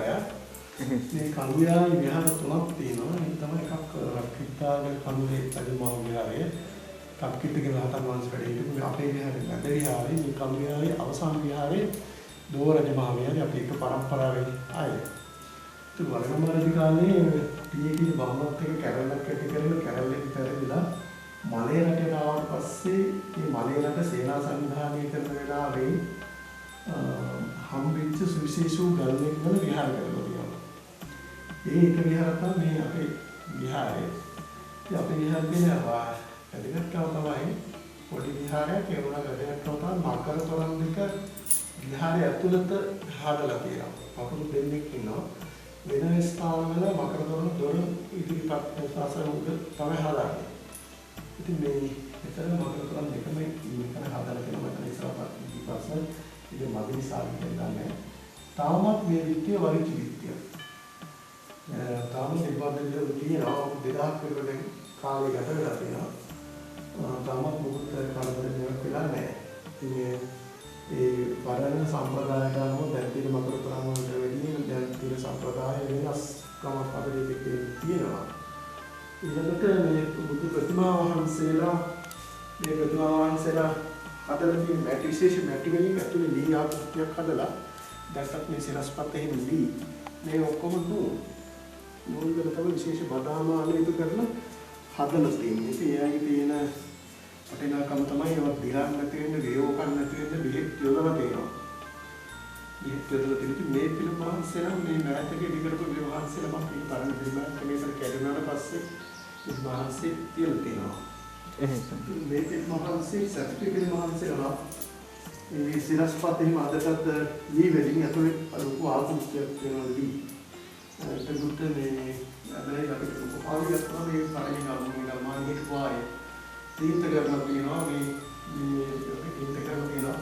විහාරය. මේ කඳුයාවේ විහාර තුනක් තියෙනවා. ඒක තමයි එකක් රක්කිතාගේ කඳුලේ රජමහා විහාරය. කක්කිටගේ රහතන් වහන්සේ වැඩ හිටපු අපේ විහාරේ නැද විහාරේ මේ කඳුයාවේ අවසාන විහාරේ දෝර රජමහා විහාරය අපි එක පරම්පරාවෙන් ආයේ. ඒක වරගම රජ කාලේ පියකී බමුණත් එක්ක කැරල්ලක් ඇති කරගෙන කැරල්ලෙන් පෙරදිලා මලේ රටට ආවට පස්සේ මේ මලේ රට සේනා සංවිධානය කරන වෙලාවේ හම්බෙච්ච සුවිශේෂ ගල්ලෙක් වල විහාර කරලා තියෙනවා. ඒ එක විහාරයක් තමයි මේ අපේ විහාරය. ඉතින් අපේ විහාරේ වැදගත්කම තමයි පොඩි විහාරයක් ඒ වුණා වැදගත්කම තමයි මකර තොරන් දෙක විහාරය ඇතුළත හදලා තියෙනවා. අපුරු දෙන්නෙක් ඉන්නවා. වෙන ස්ථානවල මකර තොරන් දොර ඉදිරිපත් සාසන උඩ තමයි හදාගන්නේ. ඉතින් මේ මෙතන මකර තොරන් දෙකම මෙතන හදලා තියෙනවා. මෙතන ඉස්සරහට ඉතිපස්සේ ඉතින් මදිනි සාහිත්‍යයෙන් ගන්න. තාමත් මේ විත්‍ය වරිචි විත්‍ය. තාම නිබ්බන්ධ තියෙනවා 2000ක් විතර දැන් කාලේ ගත වෙලා තියෙනවා. තාමත් මොකද කරදරයක් වෙලා නැහැ. ඉතින් ඒ වරණ සම්ප්‍රදායක අනුව දැන් තියෙන මකර තොරන් වලට වෙන්නේ දැන් තියෙන සම්ප්‍රදාය වෙනස්කමක් අපේ දෙකේ තියෙනවා. ඊළඟට මේ බුදු ප්‍රතිමා වහන්සේලා හදලා තියෙන මැටි විශේෂ මැටි වලින් ඇතුලේ ලී ආකෘතියක් හදලා දැක්කත් මේ සිරස්පත් එහෙම ලී මේ ඔක්කොම නූල්වල තමයි විශේෂ බදාම ආලේප කරලා හදලා තියෙන්නේ. ඉතින් එයාගේ තියෙන වටිනාකම තමයි ඒවා දිහා නැති වෙන්න, විරෝපණ නැති වෙන්න බෙහෙත් යොදලා තියෙනවා. බෙහෙත් යොදලා තියෙන්නේ මේ පිළිම වහන්සේලා මේ මෑතකේ දිගටම මේ වහන්සේලා මම මේ පරණ පිළිමයක් මේසර කැඩුනාට පස්සේ මේ වහන්සේ තියලා තියෙනවා. මේ පිළිම වහන්සේ සත්‍විපිළිම වහන්සේලා මේ සිරස්පත් එහෙම අදටත් ලී වලින් ඇතුලේ ලොකු ආකෘතියක් තියෙනවා ලී. ඒකට මේ අපේ අපිට උපකාරියක් තමයි මේ පරණ ගාමී වායේ තීන්ත කරලා තියෙනවා මේ තීන්ත කරලා තියෙනවා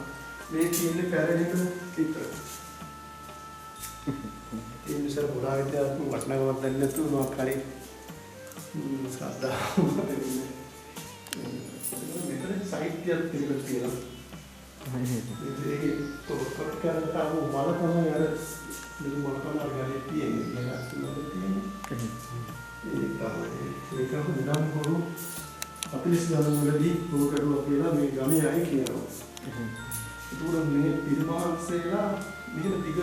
මේ තියෙන්නේ පැරණිම චිත්‍ර. ඒ නිසා පුරා විද්‍යාත්මක වටිනාකමක් දැන්නේ නැතුව මොකක් හරි ශ්‍රද්ධාව මෙතන සාහිත්‍යයක් තිබිලා තියෙනවා. ඒකේ තොරතුරු කරලා තාම වල තමයි අර මේ මොන තමයි ගානේ තියෙන්නේ ඒක තියෙන්නේ. ඒක නිදාන කරු අපිස් ගමවලදී පොර කරුවා කියලා මේ ගමේ අය කියනවා. ඒකට මේ පිරිමාන්සේලා මෙහෙම දිගට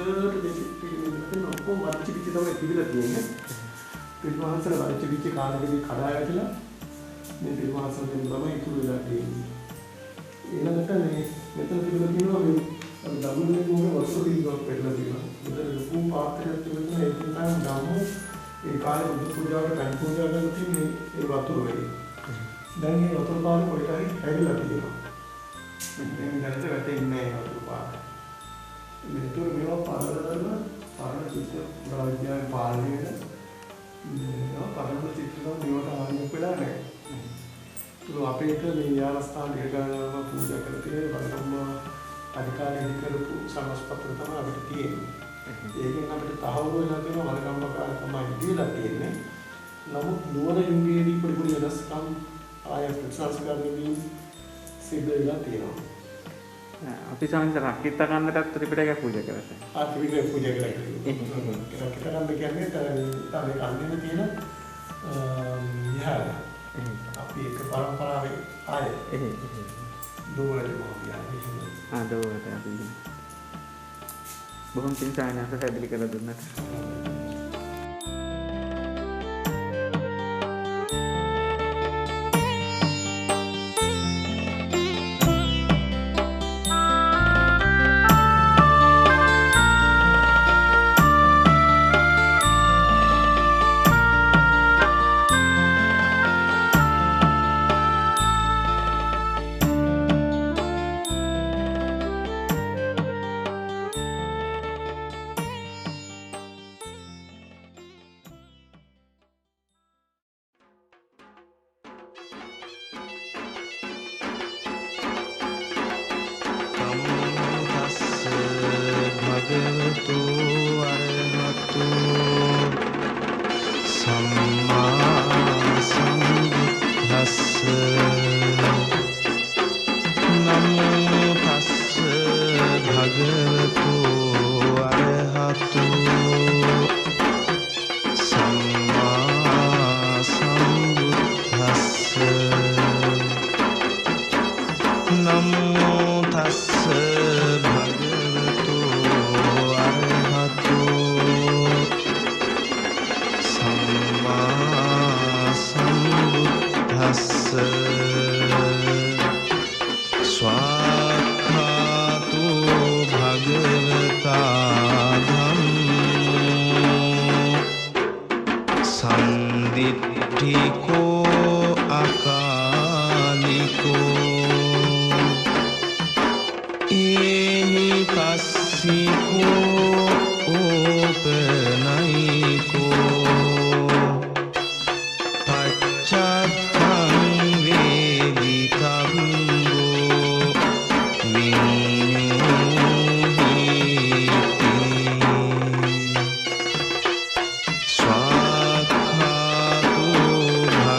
මේ ඔක්කොම වර්චි පිටි තමයි තිබිලා තියෙන්නේ. පිරිමාන්සේලා වර්චි පිටි කාලෙකදී කඩා වැටලා මේ පිරිමාන්සෙන් තමයි ඉතුරු වෙලා තියෙන්නේ. ඊළඟට මේ මෙතන තිබිලා තියෙනවා මේ දඹුල්ලේ මොන වස්තු පිළිගක් පෙරලා තියෙනවා. මෙතන ලොකු පාත්‍රයක් තිබුණා ඒකෙන් තමයි ගමු ඒ කාලේ බුදු පූජාවට පැන් පූජා කරලා තියෙන්නේ ඒ වතුර වෙයි. දැන් මේ වතුර පාරේ පොඩි කරේ හැදිලා තියෙනවා. දැන් දැනට වැටෙන්නේ නැහැ වතුර පාර. මෙතන මේවා පාරවල පාරන චිත්‍ර රාජ්‍යයන් පාලනය වෙන මේවා පාරන චිත්‍ර මේවට ආරම්භ වෙලා නැහැ. ඒක අපේට මේ යාලස්ථාන දීර්ඝකාලීනව පූජා කරලා බලන්න අධිකාරිය කරපු සමස්පත්‍ර තමයි අපිට තියෙන්නේ. ඒකෙන් අපිට තහවුරු වෙලා තියෙන වලගම්මකාර තමයි දීලා තියෙන්නේ. නමුත් නුවර යුගයේදී පොඩි පොඩි වෙනස්කම් ආය ප්‍රතිසංස්කරණයේදී සිද්ධ වෙලා තියෙනවා. අපි සාමාන්‍යයෙන් රක්කිත කන්දටත් ත්‍රිපිටකය පූජා කරලා. ත්‍රිපිටකය පූජා කරලා. රක්කිත කන්ද කියන්නේ තමයි කන්දේ තියෙන විහාරය. අපි එක පරම්පරාවේ ආය දෝවලට මොහොතියා දෝවලට අපි බොහොම පින් සායනස පැහැදිලි කරලා දුන්නට. භගවතු අරහතු පටිකෝ අකාලිකෝ ඒහි පස්සිකෝ ඕපනයිකෝ පච්චත්තං වේදිතම්බෝ විඤ්ඤූහිති ස්වාක්ඛාතෝ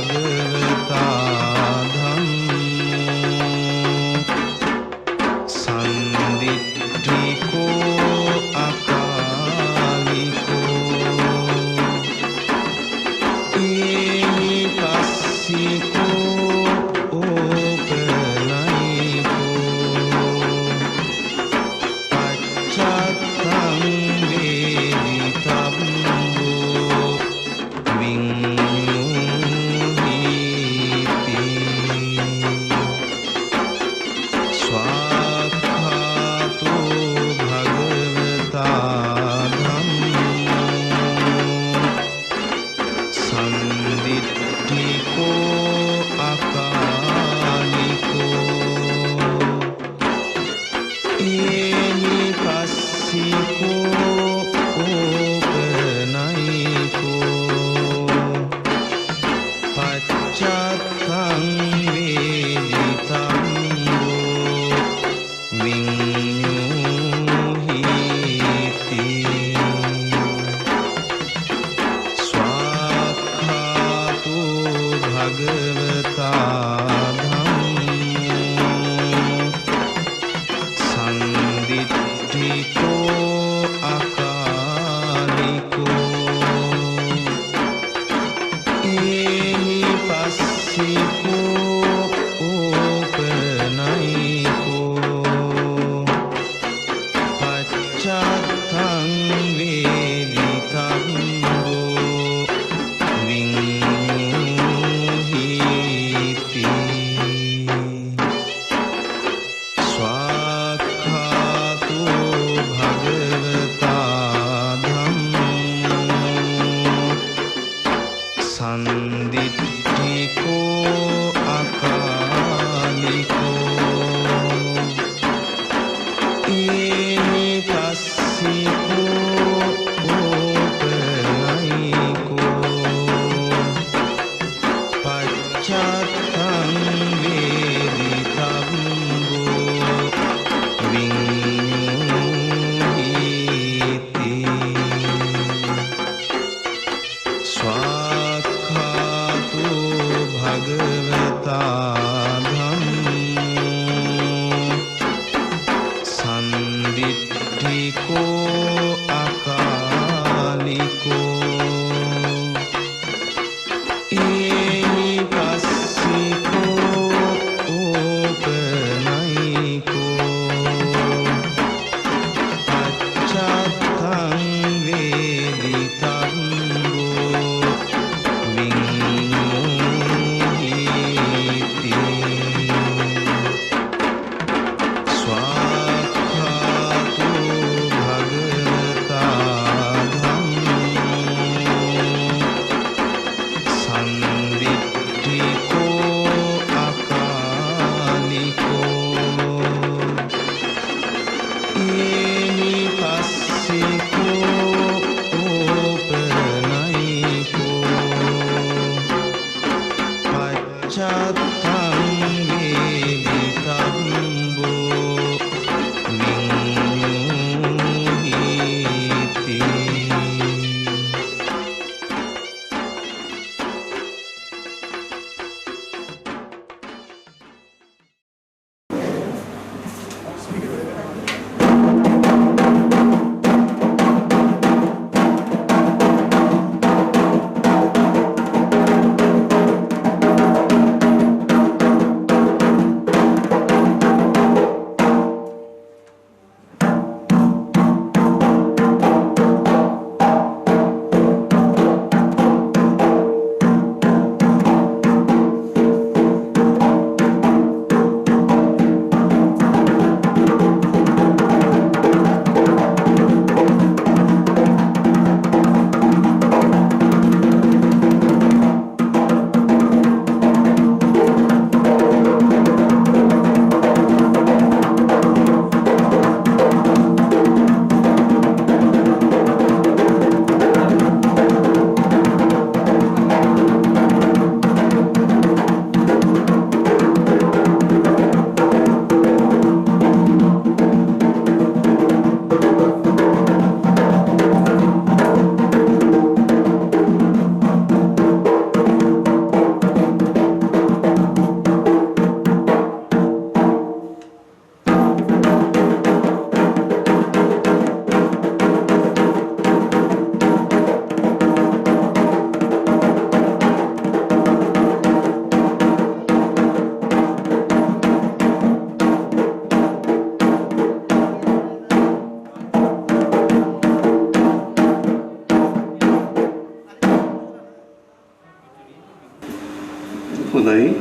හොඳයි.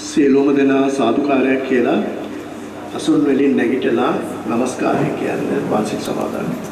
සියලුම දෙනා සාදුකාරයක් කියලා අසුන් වලින් නැගිටලා নমස්කාරය කියන්නේ වාර්ෂික සමාදන්.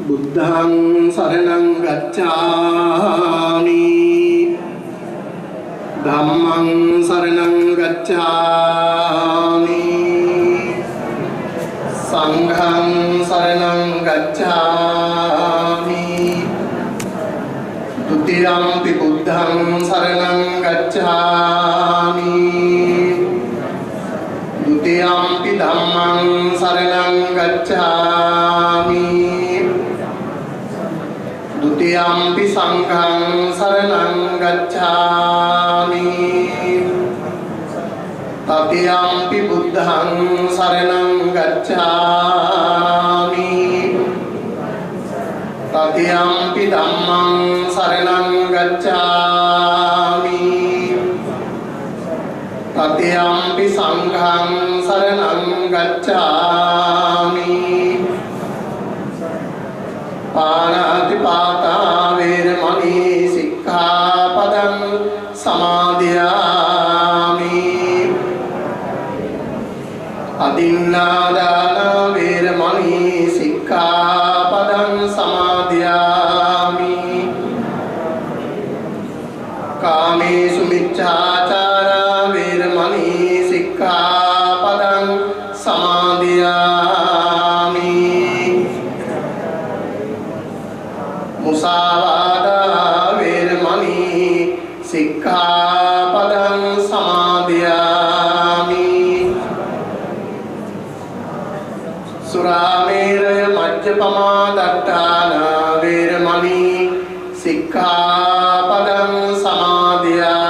බුද්ධං සරණං ගච්ඡාමි ධම්මං සරණං ගච්ඡාමි සංඝං සරණං ගච්ඡාමි ဒုတိယံ පි බුද්ධං සරණං ගච්ඡාමි ဒုတိယံ පි ධම්මං සරණං ගච්ඡාමි द्वितीयंपि संघं शरणं गच्छामि तृतीयंपि बुद्धं शरणं गच्छामि तृतीयंपि धम्मं शरणं गच्छामि तृतीयंपि संघं शरणं गच्छामि पाणातिपाता वेरमणि सिक्खापदं समादयामि अदिन्नादाना वेरमणि सिक्खापदं समादयामि कामेषु मिच्छाचारा वेरमणि सिक्खापदं समादयामि मुसावादा वेरमणि सिक्खापदं समादयामि सुरामेरय मज्जपमा दट्टाना वेरमणि सिक्खापदं समादयामि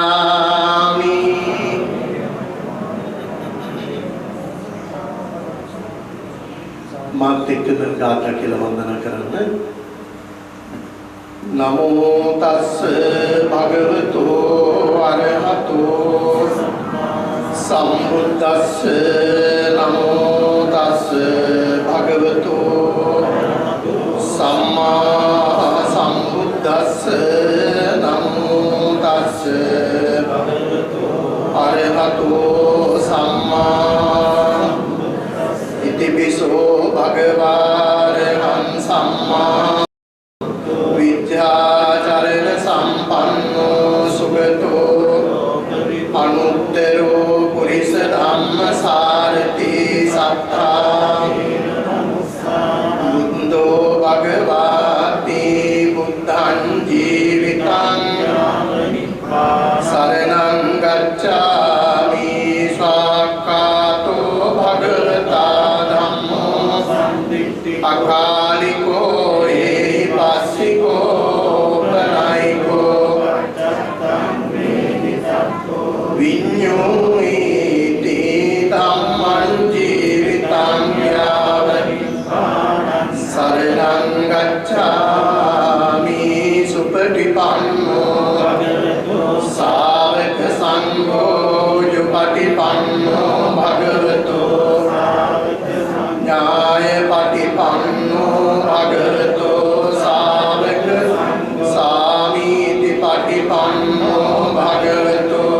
मात එක්ක ගාථා කියලා වන්දනා කරන්න. नमो तस् भगवतो अरहतो सम्बुद्धस्स नमो तस् भगवतो सम्मा सम्बुद्धस्स नमो तस् भगवतो अरहतो सम्मा इतिपिसो भगवारहं सम्मा विद्याचरण संपन्नो सुगतो अनुत्तरो पुरुष धम्म सारथि सत्ता बुद्धो भगवति बुद्धं जीवितं शरणं गच्छामि स्वाक्कातो भगवता धम्मो अकालिको पासिको प्रणयिको विඤ්ඤෝයිති ධම්මං ජීවිතං යාවති සරණං ගච්ඡාමි සුපටිපන්නෝ සාවක සංඝෝ යුපටිපන්නෝ භගවතෝ ඥාය පටිපන්නෝ භගවතෝ සාවක සාමීති පටිපන්නෝ භගවතෝ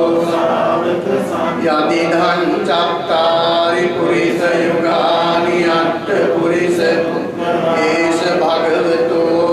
යදිදං චත්තාරි පුරිස යුගානි අට්ඨ පුරිස ඒස භගවතෝ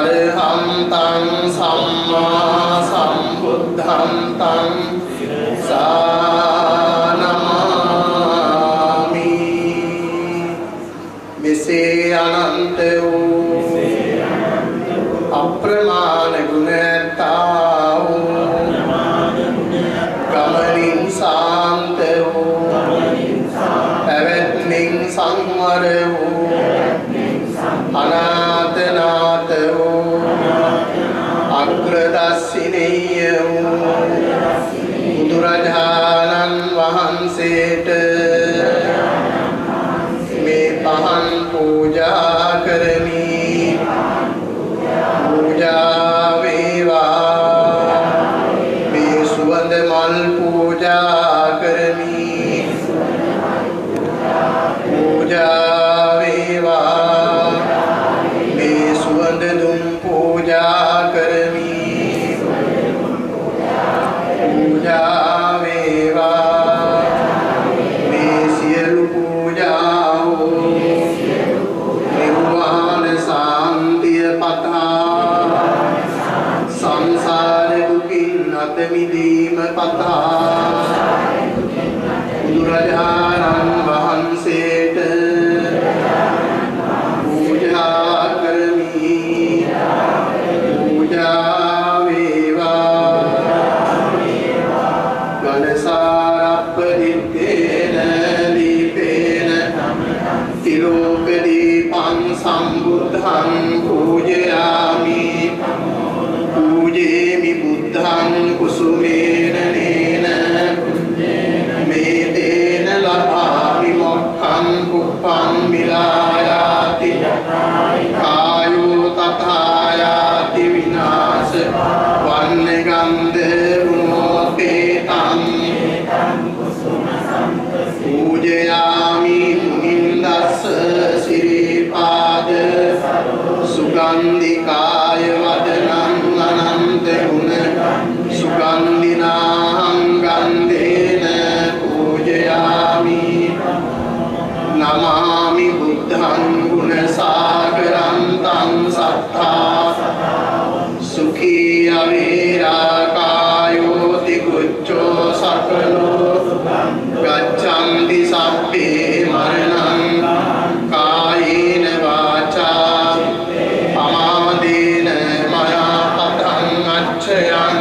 අරහන්තං සම්මා සම්බුද්ධන්තං සානමාමි. මෙසේ අනන්ත වූ අප්‍රමාණ ගුණ ඇත්තා වූ ගමනින් සාන්ත වූ පැවැත්මින් සංවර වූ අනාථනාත වූ අග්‍රදස්සිනීය වූ බුදුරජාණන් වහන්සේට මේ පහන් පූජා කරමි. පූජා වේවා. මේ සුවඳ මල් පූජා කරමි. පූජා වේවා. මේ සුවඳ දුම් පූජා කරමි. පූජා වේවා. මේ සියලු පූජාවෝ නිර්වාණ සාන්තිය පතා සංසාර දුකින් අත මිදීම පතා බුදුරජාණන් වහන්සේට පූජා කරමි. පූජා වේවා. ගණසාරප්පදිත්තේන දීපේන තිලෝකදීපං සම්බුද්ධං පූජයාමි. පූජේමි බුද්ධං කුසුමේන නේන මේතේන ලභාමි මොක්ඛං කුප්පං මිලායාති කායෝ තථායාති විනාශ වන්නගන්ධ ගුණෝපේතං පූජයාමි මුනින්දස්ස සිරිපාද සුගන්ධිකාය වදනං අනන්ත ගුණ සුගන්ධිනාහං ගන්ධේන පූජයාමි. නමාමි බුද්ධං ගුණ සාගරන්තං සත්තා සුඛී අවේරාකායෝ තිකුච්චෝ සකලෝ ගච්ඡන්ති සබ්බේ මරණං කායේන වාචා පමාදේන මයා පතං අච්ඡයං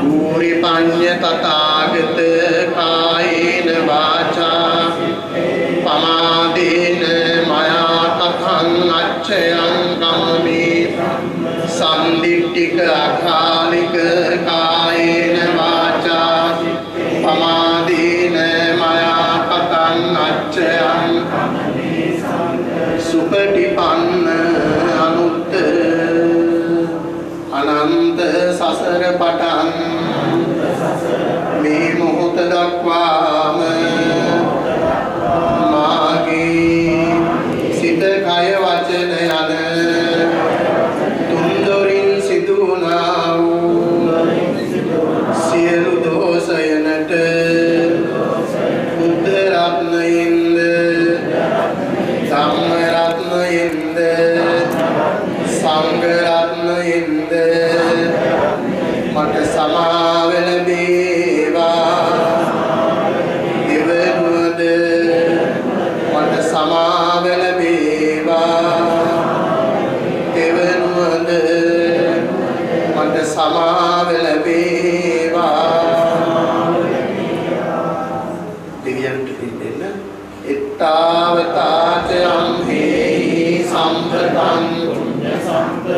භූරි පඤ්ඤ තථාගත කායේන වාචා පමාදේන මයා පතං අච්ඡයං කම්මේ සම්දිට්ඨික අකාලික කායේන වාචා පමාදේන මයා පතං අච්ඡයං සුපටිපන්න අනුත්තර අනන්ත සසර පටන් මේ මොහොත දක්වාම මාගේ සිත කය වචන යන තුන්දොරින් සිදු වුණා වූ සියලු දෝෂයනට බුද්ධ රත්නයෙන්ද ධම්ම රත්නයෙන්ද සංඝ රත්නයෙන්ද මට සමාවෙන වේවා. දෙවනුවද මට සමාවෙන වේවා. දෙවනුවද මට සමාවෙන වේවා. දෙවියන්ට දෙන්න එත්තාවතාච අම්හේ සම්පතං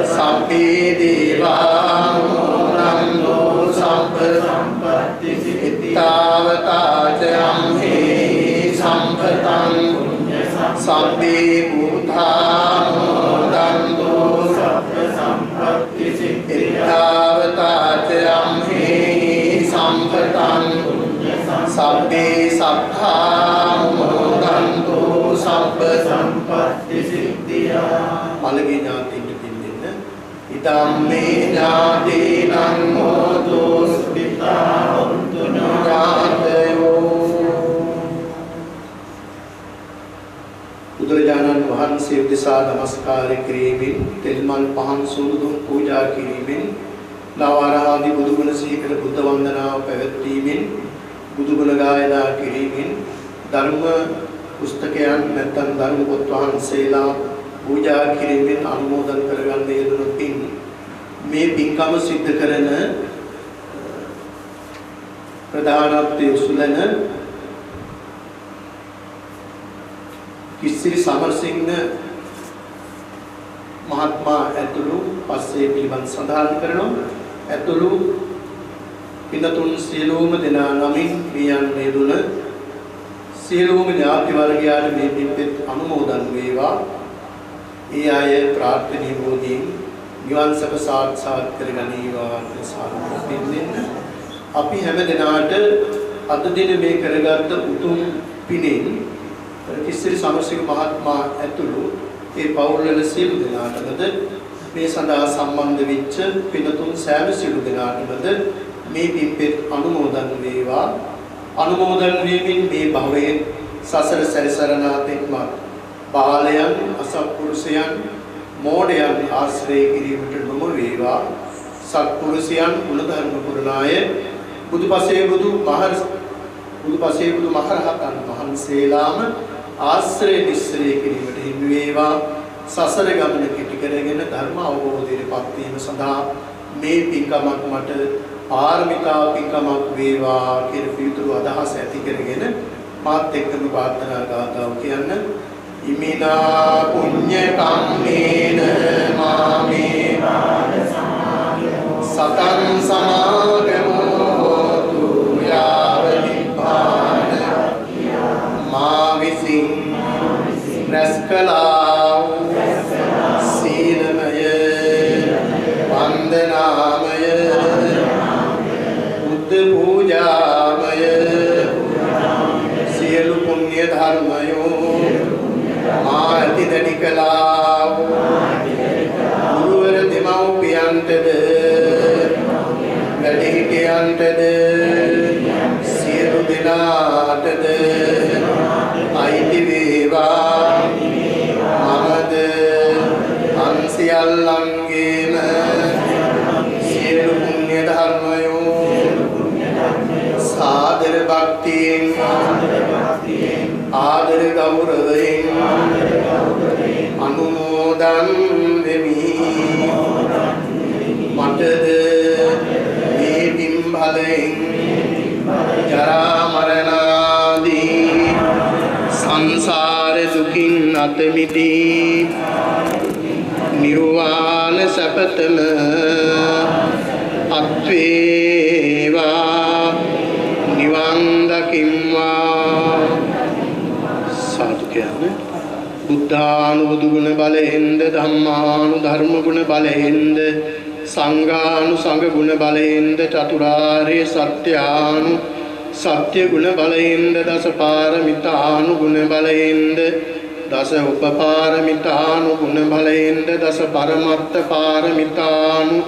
සබ්බේ දේවානුමෝදන්තෝ සබ්බ සම්පත්ති සිද්ධාවතාච අම්හේ සම්පතං සබ්බේ බුද්ධානුමෝදන්තෝ සබ්බ සම්පත්ති සිද්ධාවතාච අම්හේ සම්පතං සබ්බේ සත්තානුමෝදන්තෝ සබ්බ සම්පත්ති සිද්ධියා. පළවෙනි ඥාතින්ට පින් දෙන්න. ඉදම්මේ ඥාතීනං හෝතු සුඛිතා හොන්තු ඥාතයෝ. බුදුරජාණන් වහන්සේ උදෙසා නමස්කාර කිරීමෙන් තෙල්මල් පහන් සූදුම් පූජා කිරීමෙන් නාවරාදී බුදුගුණ සිහි කර බුද්ධ වන්දනාව පැවැත්වීමෙන් බුදුගුණ ගායනා කිරීමෙන් ධර්ම පුස්තකයන් නැත්නම් ධර්ම පොත් වහන්සේලා පූජා කිරීමෙන් අනුමෝදන් කරගන්න යෙදුණු පින් මේ පින්කම සිද්ධ කරන ප්‍රධානත්වයේ උසුලන කිසිරි සමරසිංහ මහත්මයා ඇතුළු පස්සේ පිළිබඳ සඳහන් කරනවා ඇතුළු පින්තුන් සියලුම දෙනා නමින් පියන්නේ දුන සියලුම ඥාති වර්ගයාට මේ පින්පෙත් අනුමෝදන් වේවා. ඒ අය ප්‍රාර්ථනීය බෝධීන් නිවන් සප සාක්ෂාත් කරගනීවා කියලා අපි හැම දිනාට අද දින මේ කරගත් උතුම් පිනෙන් කිසිරි සමරසිංහ මහත්මයා ඇතුළු ඒ පවුල්වල සියලු දෙනාටමද මේ සඳහා සම්බන්ධ වෙච්ච පින්තුන් සෑම සියලු දෙනාටමද මේ පින්පෙත් අනුමෝදන් වේවා. අනුමෝදන් වීමෙන් මේ භවයේ සසර සැරිසරනාතෙක්ම බාලයන් අසත්පුරුෂයන් මෝඩයන් ආශ්‍රය කිරීමට නොම වේවා. සත්පුරුෂයන් ගුණධර්ම පුරණාය බුදුපසේ බුදු මහරහතන් වහන්සේලාම ආශ්‍රය නිස්සරය කිරීමට හිමි වේවා. සසර ගමන කෙටි කරගෙන ධර්ම අවබෝධයට පත් වීම සඳහා මේ පින්කමක් මට පාරමිතා පින්කමක් වේවා කියන පිළිතුරු අදහස ඇති කරගෙන මාත් එක්කම ප්‍රාර්ථනා ගාථාව කියන්න. ඉමිනා පුඤ්ඤ කම්මේන මාමේ සතං සමාගමෝ හෝතු යාව නිබ්බාන මා විසින් රැස්කලා සීලමය වන්දනාමය බුද්ධ පූජාමය සියලු පුණ්‍ය ධර්මයෝ මා ඇතිදැඩි කළා ගුරුවර දෙමව්පියන්ටද වැඩිහිටියන්ටද සියලු දෙනාටද අයිති වේවා. මමද අන්සියල්ලන්ගේම සියලු පුණ්‍ය ධර්මයෝ සාදර භක්තියෙන් ආදර ගෞරවයෙන් අනුමෝදන් වෙමි. මටද මේ පින් බලයෙන් ජරා මරණ ආදී සංසාර දුකින් අත මිදී නිර්වාණ සපතම අත්වේවා. නිවන් දකිම්වා. සාදු කියන්නේ බුද්ධානුබුදු ගුණ බලයෙන්ද ධම්මානු ධර්ම ගුණ බලයෙන්ද සංඝානු සංඝ ගුණ බලයෙන්ද චතුරාර්ය සත්‍යානු සත්‍ය ගුණ බලයෙන්ද දස පාරමිතානු ගුණ බලයෙන්ද දස උපපාරමිතානු ගුණ බලයෙන්ද දස පරමත්ත පාරමිතානු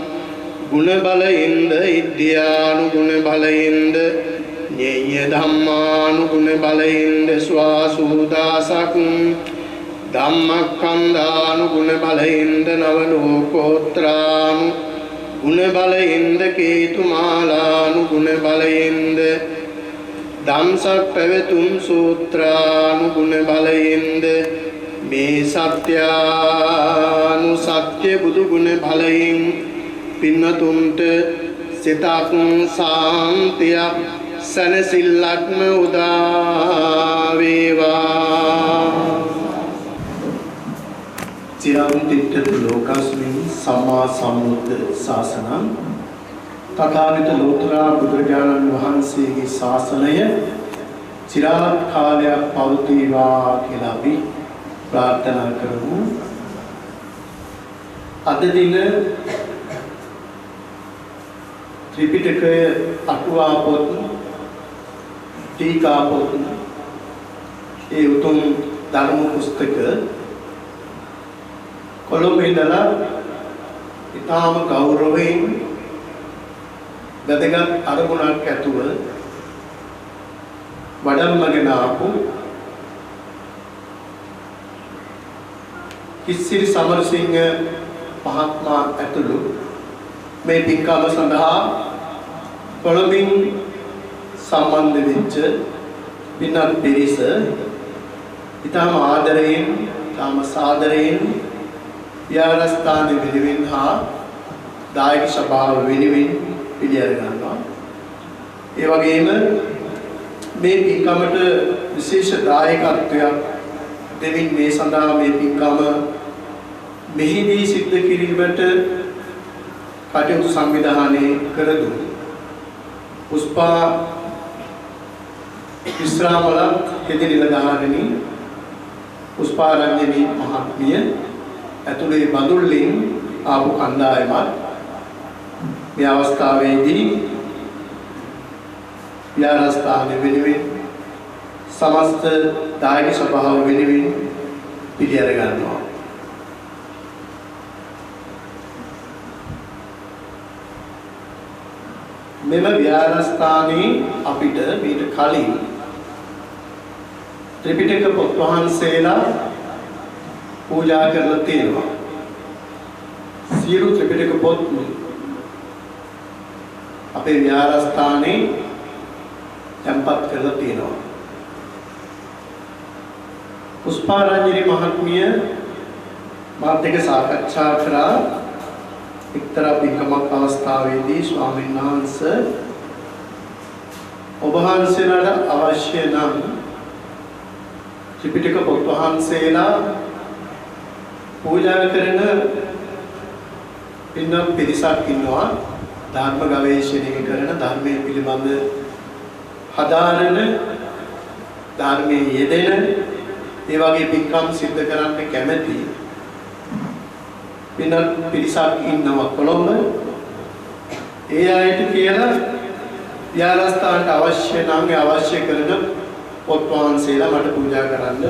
ගුණ බලයෙන්ද ඉද්ධියානු ගුණ බලයෙන්ද ඤේය ධම්මානු ගුණ බලයෙන්ද ස්වාසුදාසක් ධම්මක්ඛන්දානු ගුණ බලයෙන්ද නව ලෝකෝත්‍රානු ගුණ බලයෙන්ද කේතුමාලානු ගුණ බලයෙන්ද ධම්සක් පැවතුම් සූත්‍රානු ගුණ බලයෙන්ද මේ සත්‍යානු සත්‍ය බුදු ගුණ බලයෙන් පින්නතුන්ට සිතක් සාන්තියක් සනසිල්ලක්ම උදා වේවා. චිරං තිට්ඨ ලෝකස්මින් සම්මා සම්බුද්ධ ශාසනං තථාගත ලෝතර බුදුරජාණන් වහන්සේගේ ශාසනය චිරාත් කාලයක් පවතිවා කියලා අපි ප්‍රාර්ථනා කරමු. අද දින ත්‍රිපිටකය අටුවා පොත් ටීකා පොත් ඒ උතුම් ධර්ම පුස්තක කොළඹ ඉඳලා ඉතාම ගෞරවයෙන් වැදගත් අරමුණක් ඇතුව වඩම්මගෙන ආපු කිස්සිරි සමරසිංහ මහත්මයා ඇතුළු මේ පින්කම සඳහා කොළඹින් සම්බන්ධ වෙච්ච පින්වත් පිරිස ඊටම ආදරයෙන් ඊටම සාදරයෙන් විහාරස්ථාන වෙනුවෙන් හා දායක සභාව වෙනුවෙන් පිළිඅර ගන්නවා. ඒ වගේම මේ පින්කමට විශේෂ දායකත්වයක් දෙමින් මේ සඳහා මේ පින්කම මෙහිදී සිද්ධ කිරීමට කටයුතු සංවිධානය කර දුන් පුෂ්පා විශ්‍රාමලත් හෙද නිලධාරිනී පුෂ්පාරංජනී මහත්මිය ඇතුළේ බඳුල්ලින් ආපු කණ්ඩායමත් මේ අවස්ථාවේදී විහාරස්ථාන වෙනුවෙන් සමස්ත දායක සභාව වෙනුවෙන් පිළිඅර ගන්නවා. මෙම විහාරස්ථානයේ අපිට මීට කලින් ත්‍රිපිටක පොත් වහන්සේලා පූජා කරලා තියෙනවා. සියලු ත්‍රිපිටක පොත් අපේ විහාරස්ථානයේ තැන්පත් කරලා තියෙනවා. පුෂ්පාරංජනී මහත්මිය මාත් එක්ක සාකච්ඡා කරා එක්තරා පින්කමක් අවස්ථාවේදී ස්වාමීන් වහන්සේ ඔබ වහන්සේලාට අවශ්‍ය නම් ත්‍රිපිටක පොත් වහන්සේලා පූජා කරන පින්වත් පිරිසක් ඉන්නවා. ධර්ම ගවේෂණය කරන ධර්මයේ පිළිබඳ හදාරන ධර්මයේ යෙදෙන ඒ වගේ පින්කම් සිද්ධ කරන්න කැමැති පින්වත් පිරිසක් ඉන්නවා කොළඹ. ඒ අයට කියලා විහාරස්ථානට අවශ්‍ය නම් අවශ්‍ය කරන පොත් වහන්සේලා මට පූජා කරන්න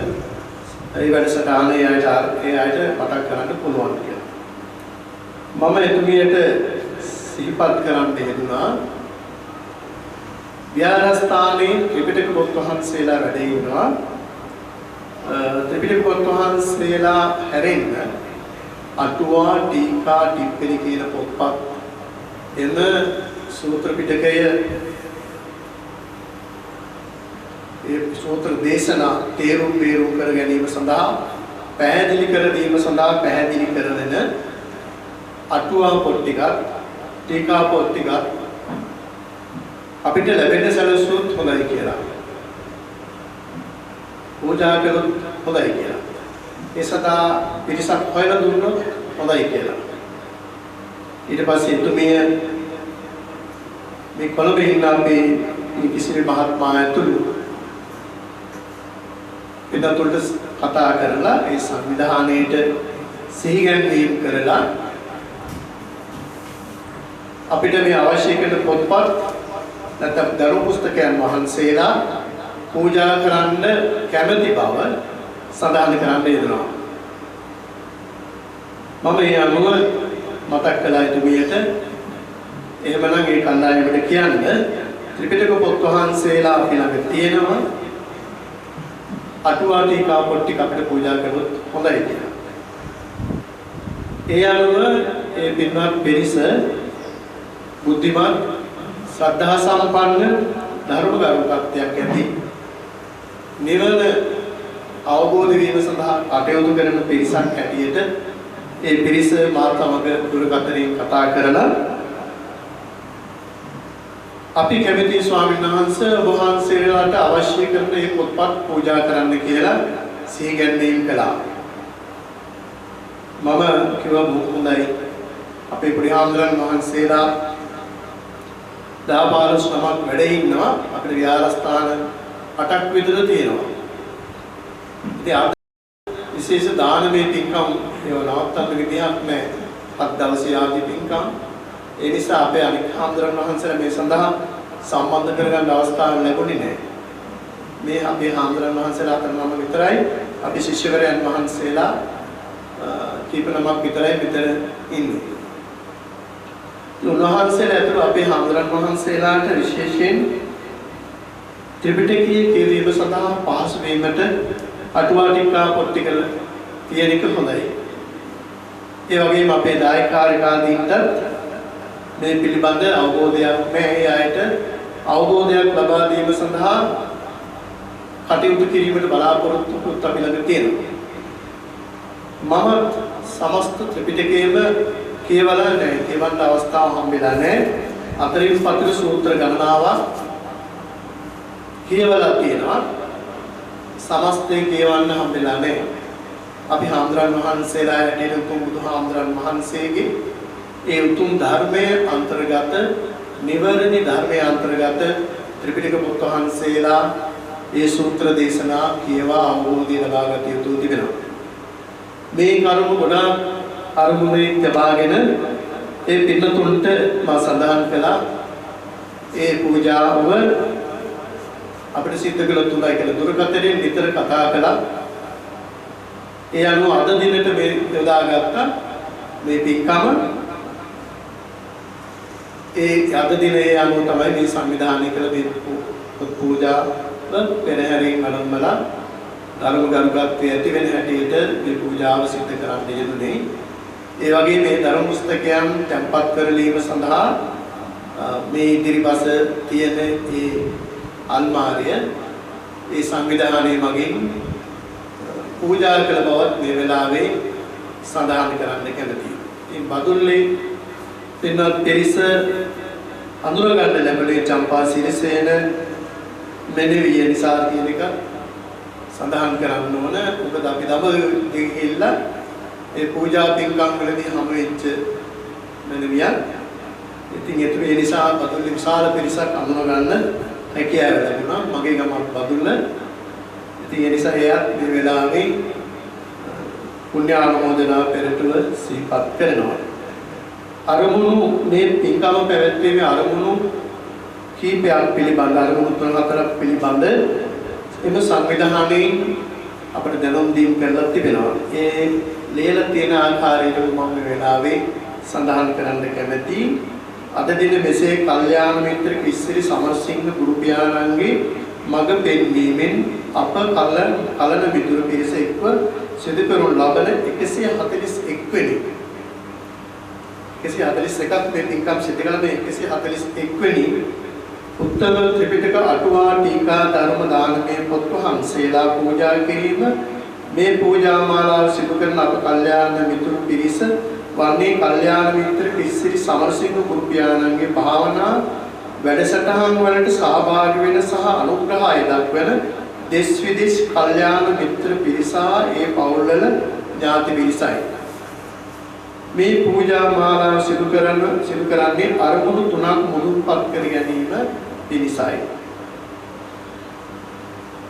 ඒ වැඩසටහන ඒ අයට මතක් කරන්න පුළුවන් කියලා. මම එතුමියට සිහිපත් කරන්න යෙදුනා. විහාරස්ථානයේ ත්‍රිපිටක පොත් වහන්සේලා වැඩ ඉන්නවා. ත්‍රිපිටක පොත් වහන්සේලා හැරෙන්න අටුවා ටීකා ටිප්පණි කියන පොත්පත් එන සූත්‍ර පිටකය ඒ සූත්‍ර දේශනා තේරුම් බේරුම් කර ගැනීම සඳහා පැහැදිලි කර දීම සඳහා පැහැදිලි කරන අටුවා පොත් ටිකක් ටීකා පොත් ටිකක් අපිට ලැබෙන සැලසුම් හොඳයි කියලා. පූජා කළොත් හොඳයි කියලා. ඒ සදා පිරිසක් හොයලා දුන්නොත් හොඳයි කියලා. ඊට පස්සේ එතුමිය මේ කොළඹ ඉන්න අපේ කිසිරි මහත්මයා ඇතුළු පිටතුලට කතා කරලා ඒ සංවිධානයේට සිහිගැන්වීම කරලා අපිට මේ අවශ්‍ය කරන පොත්පත් නැත්නම් දරු පුස්තකයන් වහන්සේලා පූජා කරන්න කැමැති බව සඳහන් කරන්න යෙදෙනවා. මම ඒ අනුව මතක් කළා එතුමියට එහෙමනම් ඒ කණ්ඩායමට කියන්න ත්‍රිපිටක පොත් වහන්සේලා අපි ළඟ තියෙනවා. අටුවා ටීකා පොත් ටික අපිට පූජා කළොත් හොඳයි කියලා. ඒ අනුව ඒ පින්වත් පිරිස බුද්ධිමත් ශ්‍රද්ධා සම්පන්න ධර්මගරුකත්වයක් ඇති නිවන අවබෝධ වීම සඳහා කටයුතු කරන පිරිසක් හැටියට ඒ පිරිස මාත් සමග දුරකථනයෙන් කතා කරලා අපි කැමති ස්වාමීන් වහන්සේ ඔබ වහන්සේලාට අවශ්‍ය කරන මේ පොත්පත් පූජා කරන්න කියලා සිහිගැන්වීම කළා. මම කිව්වා හොඳයි අපේ පුරිහාමුදුරන් වහන්සේලා 10-15 නමක් වැඩ ඉන්නවා. අපේ විහාරස්ථාන 8ක් විතර තියෙනවා. ඉතින් අද විශේෂ දානමය පින්කම් ඒව නවත්තන්න විදිහක් නැහැ. 7 දවසේ ආදි පින්කම්. ඒ නිසා අපේ අනික් හාමුදුරන් වහන්සේලා මේ සඳහා සම්බන්ධ කරගන්න අවස්ථාවක් ලැබුණේ නැහැ. මේ අපේ හාමුදුරන් වහන්සේලා අතර නම විතරයි අපි ශිෂ්‍යවරයන් වහන්සේලා කීප නමක් විතරයි මෙතන ඉන්නේ. උන්වහන්සේලා ඇතුළු අපේ හාමුදුරන් වහන්සේලාට විශේෂයෙන් ත්‍රිපිටකයේ කියවීම සඳහා පහසු වීමට අටුවා ටිකා පොත් ටික තියෙන එක හොඳයි. ඒ වගේම අපේ දායකාරිකාදීන්ට මේ පිළිබඳ අවබෝධයක් මේ අයට අවබෝධයක් ලබා දීම සඳහා කටයුතු කිරීමට බලාපොරොත්තුත් අපි ළඟ තියෙනවා. මම සමස්ත ත්‍රිපිටකයේම කියවලා නැහැ. කියවන්න අවස්ථාවක් හම්බෙලා නැහැ. අතරින් පතර සූත්‍ර ගණනාවක් කියවලා තියෙනවා. සමස්තයෙන් කියවන්න හම්බෙලා නැහැ. අපි හාමුදුරන් වහන්සේලා හැටියට උතුම් බුදුහාමුදුරන් වහන්සේගේ ඒ උතුම් ධර්මයේ අන්තර්ගත නිවැරදි ධර්මයේ අන්තර්ගත ත්‍රිපිටක පොත් වහන්සේලා ඒ සූත්‍ර දේශනා කියවා අවබෝධය ලබා ගත යුතු තිබෙනවා. මේ කරුණු ගොඩාක් අරමුණේ තබාගෙන ඒ පින්නතුන්ට මා සඳහන් කළා ඒ පූජාව අපිට සිද්ධ කළ තුනයි කියලා දුරකථනයෙන් විතර කතා කළා. ඒ අනුව අද දිනට මේ යොදාගත්ත මේ පින්කම ඒ අද දිනේ අනුව තමයි මේ සංවිධානය කළ මේ පූජා වෙනහැරින් අනුමලා ධර්ම ගරුකත්වයේ ඇති වෙන හැටියට මේ පූජාව සිදු කරන්න යෙදුනේ. ඒ වගේ මේ ධර්ම පුස්තකයන් තැන්පත් කරලීම සඳහා මේ ඉදිරිපස තියෙන ඒ අල්මාරිය ඒ සංවිධානයේ මගින් පූජා කළ බවත් මේ වෙලාවේ සඳහන් කරන්න කැමතියි. මේ බදුල්ලේ පින්වත් පිරිස අඳුර ගන්න ලැබුණේ චම්පා සිරිසේන මෙනෙවිය නිසා කියන එක සඳහන් කරන්න ඕන. මොකද අපි දඹදිව ගිහිල්ලා ඒ පූජා පින්කම් වලදී හමු වෙච්ච මෙනෙවියක්. ඉතින් ඒ නිසා බදුල්ලේ විශාල පිරිසක් අඳුර ගන්න හැකියාව ලැබුණා. මගේ ගම බදුල්ල. ඉතින් ඒ නිසා එයත් මේ වෙලාවේ පුණ්‍ය ආමෝදනා පෙරටුව සිහිපත් කරනවා. අරමුණු මේ පින්කම පැවැත්වීමේ අරමුණු කීපයක් පිළිබඳ අරමුණු 3-4ක් පිළිබඳ එම සංවිධානයේ අපිට දැනුම් දීම් කරලා තිබෙනවා. ඒ ලියලා තියෙන ආකාරයට මම මේ වෙලාවේ සඳහන් කරන්න කැමැතියි. අද දින මෙසේ කල්යාණ මිත්‍ර කිස්සිරි සමරසිංහ ගුරු පියාණන්ගේ මඟ පෙන්වීමෙන් අප කලන මිතුරු පිරිස එක්ව සිදු කරනු ලබන 141 වෙනි 141ක් මේ පින්කම් සිදු කළ මේ 141 වෙනි උත්තර ත්‍රිපිටක අටුවා ටීකා ධර්ම දානමය පොත් වහන්සේලා පූජා කිරීම මේ පූජා මාලාව සිදු කරන අප කල්යාණ මිතුරු පිරිස වන්නේ කල්යාණ මිත්‍ර කිස්සිරි සමරසිංහ ගුරු පියාණන්ගේ භාවනා වැඩසටහන් වලට සහභාගී වෙන සහ අනුග්‍රහය දක්වන දෙස් විදෙස් කල්යාණ මිත්‍ර පිරිසා ඒ පවුල්වල ඥාති පිරිසයි. මේ පූජා මාලාව සිදු කරන්නේ අරමුණු 3ක් මුදුන්පත් කර ගැනීම පිණිසයි.